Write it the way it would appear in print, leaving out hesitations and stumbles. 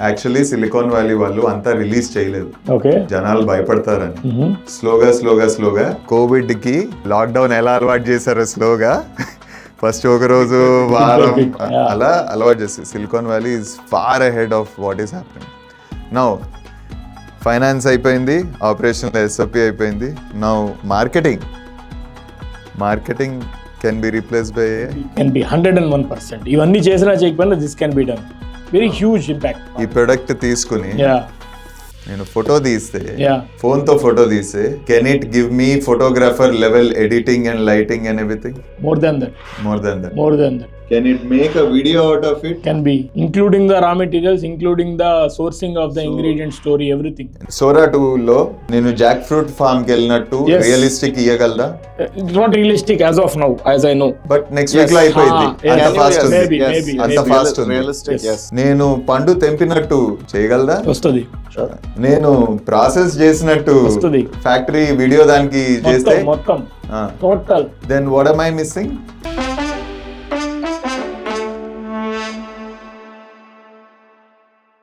Actually silicon valley వాళ్ళు అంతా release చేయలేదు, ఓకే జనాలు భయపడతారని. స్లోగా కోవిడ్ కి లాక్డౌన్ ఎలా అలవాటు చేశారో స్లోగా ఫస్ట్ ఒక రోజు వారం అలా అలవాటు చేస్తారు. Silicon Valley is far ahead of what is happening now. Finance అయిపోయింది, ఆపరేషన్ ఎస్ఓపి అయిపోయింది. Now marketing can be replace by can be 101%. ఇవన్నీ చేసినా చేయకపోయినా this can be done. Very huge impact. ఈ ప్రొడక్ట్ తీసుకుని నేను ఫోటో తీస్తే, Yeah. ఫోన్ తో ఫోటో తీస్తే, can it give me photographer level editing and lighting and everything? More than that. More than that. Can it make a video out of it? Can be, including the raw materials, including the sourcing of the ingredient story, everything. Sora 2 లో నేను Jack fruit form కి వెళ్ళినట్టు Yes. Realistic ఇయ్యగలదా? It's not realistic as of now, as I know. But next week లో అయిపోయింది. Yes. అంత fast ఉంది. Maybe, maybe. అంత ఫాస్ట్ ఉంది. Realistic, yes. నేను పండు తెంపినట్టు చేయగలదా? వస్తుంది. నేను ప్రాసెస్ చేసినట్టు వస్తుంది. ఫ్యాక్టరీ వీడియో దానికి చేస్తే మొత్తం total. Then what am I missing?